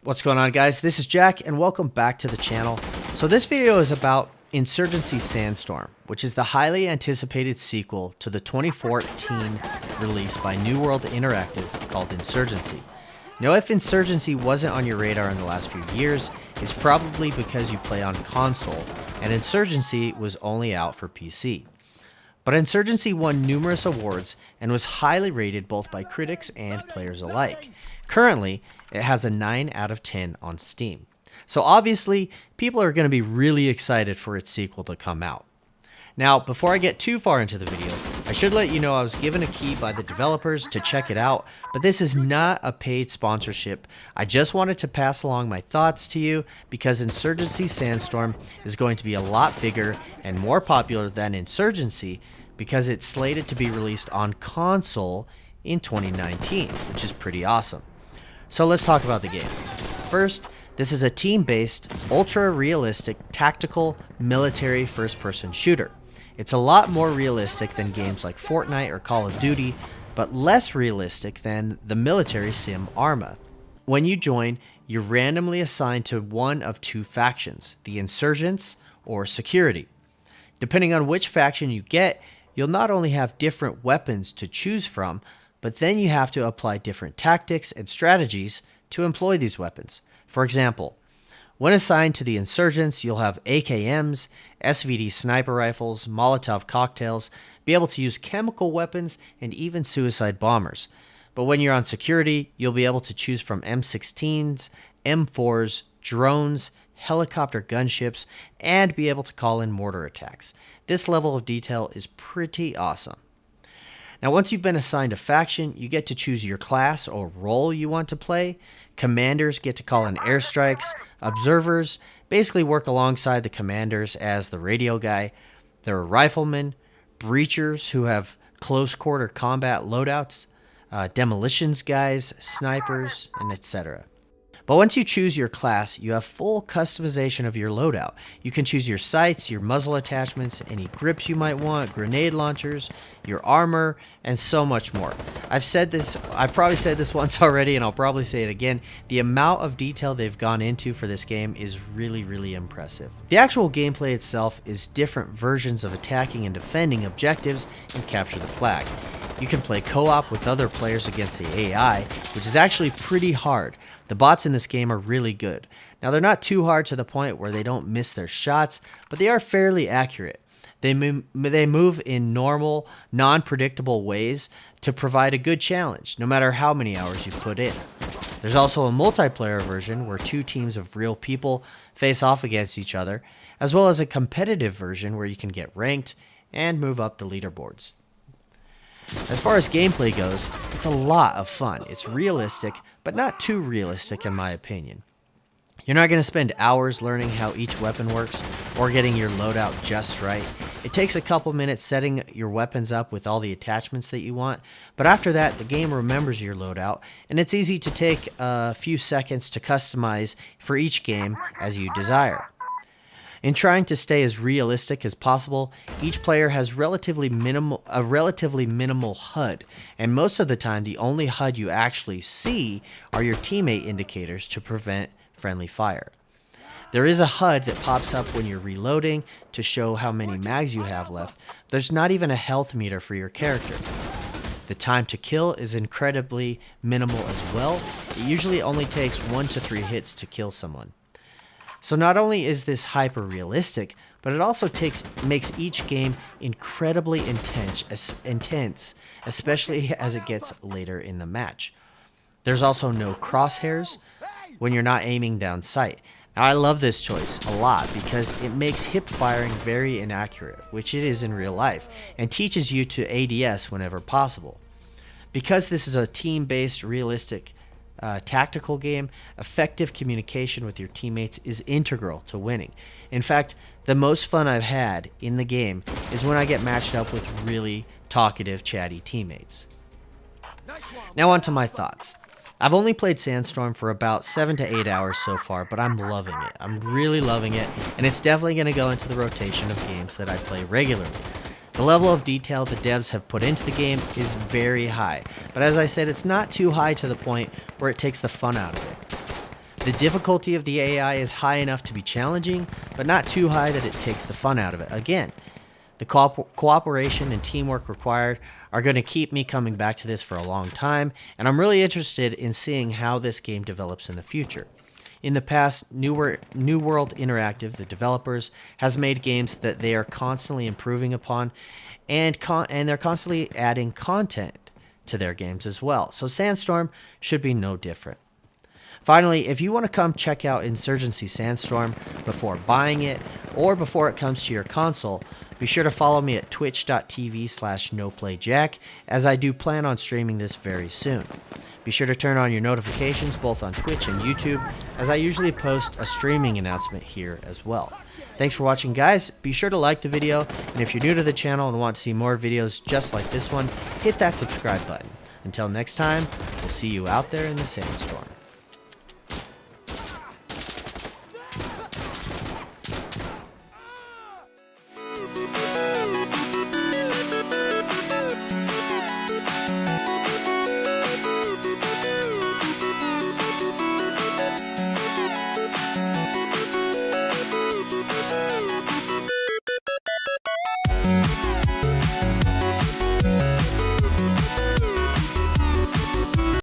What's going on, guys? This is Jack and welcome back to the channel. So this video is about Insurgency Sandstorm, which is the highly anticipated sequel to the 2014 release by New World Interactive called Insurgency. Now, if Insurgency wasn't on your radar in the last few years, it's probably because you play on console and Insurgency was only out for PC. But Insurgency won numerous awards and was highly rated both by critics and players alike. Currently, it has a 9 out of 10 on Steam. So obviously, people are going to be really excited for its sequel to come out. Now, before I get too far into the video, I should let you know I was given a key by the developers to check it out, but this is not a paid sponsorship. I just wanted to pass along my thoughts to you because Insurgency Sandstorm is going to be a lot bigger and more popular than Insurgency because it's slated to be released on console in 2019, which is pretty awesome. So let's talk about the game. First, this is a team-based, ultra-realistic, tactical, military first-person shooter. It's a lot more realistic than games like Fortnite or Call of Duty, but less realistic than the military sim Arma. When you join, you're randomly assigned to one of two factions, the Insurgents or Security. Depending on which faction you get, you'll not only have different weapons to choose from, but then you have to apply different tactics and strategies to employ these weapons. For example, when assigned to the Insurgents, you'll have AKMs, SVD sniper rifles, Molotov cocktails, be able to use chemical weapons, and even suicide bombers. But when you're on Security, you'll be able to choose from M16s, M4s, drones, helicopter gunships, and be able to call in mortar attacks. This level of detail is pretty awesome. Now, once you've been assigned a faction, you get to choose your class or role you want to play. Commanders get to call in airstrikes. Observers basically work alongside the commanders as the radio guy. There are riflemen, breachers who have close quarter combat loadouts, demolitions guys, snipers, and etc. But once you choose your class, you have full customization of your loadout. You can choose your sights, your muzzle attachments, any grips you might want, grenade launchers, your armor, and so much more. I've probably said this once already, and I'll probably say it again. The amount of detail they've gone into for this game is really, really impressive. The actual gameplay itself is different versions of attacking and defending objectives and capture the flag. You can play co-op with other players against the AI, which is actually pretty hard. The bots in this game are really good. Now, they're not too hard to the point where they don't miss their shots, but they are fairly accurate. They move in normal, non-predictable ways to provide a good challenge, no matter how many hours you put in. There's also a multiplayer version where two teams of real people face off against each other, as well as a competitive version where you can get ranked and move up the leaderboards. As far as gameplay goes, it's a lot of fun. It's realistic, but not too realistic in my opinion. You're not going to spend hours learning how each weapon works or getting your loadout just right. It takes a couple minutes setting your weapons up with all the attachments that you want, but after that, the game remembers your loadout, and it's easy to take a few seconds to customize for each game as you desire. In trying to stay as realistic as possible, each player has a relatively minimal HUD, and most of the time the only HUD you actually see are your teammate indicators to prevent friendly fire. There is a HUD that pops up when you're reloading to show how many mags you have left. There's not even a health meter for your character. The time to kill is incredibly minimal as well. It usually only takes 1 to 3 hits to kill someone. So not only is this hyper-realistic, but it also makes each game incredibly intense, especially as it gets later in the match. There's also no crosshairs when you're not aiming down sight. Now, I love this choice a lot because it makes hip firing very inaccurate, which it is in real life, and teaches you to ADS whenever possible. Because this is a team-based, realistic tactical game, effective communication with your teammates is integral to winning. In fact, the most fun I've had in the game is when I get matched up with really talkative, chatty teammates. Now on to my thoughts. I've only played Sandstorm for about 7 to 8 hours so far, but I'm loving it. I'm really loving it, and it's definitely going to go into the rotation of games that I play regularly. The level of detail the devs have put into the game is very high, but as I said, it's not too high to the point where it takes the fun out of it. The difficulty of the AI is high enough to be challenging, but not too high that it takes the fun out of it. Again, the cooperation and teamwork required are going to keep me coming back to this for a long time, and I'm really interested in seeing how this game develops in the future. In the past, New World Interactive, the developers, has made games that they are constantly improving upon, and they're constantly adding content to their games as well. So Sandstorm should be no different. Finally, if you want to come check out Insurgency Sandstorm before buying it or before it comes to your console, be sure to follow me at twitch.tv/NoPlayJack, as I do plan on streaming this very soon. Be sure to turn on your notifications both on Twitch and YouTube, as I usually post a streaming announcement here as well. Thanks for watching, guys. Be sure to like the video, and if you're new to the channel and want to see more videos just like this one, hit that subscribe button. Until next time, we'll see you out there in the sandstorm.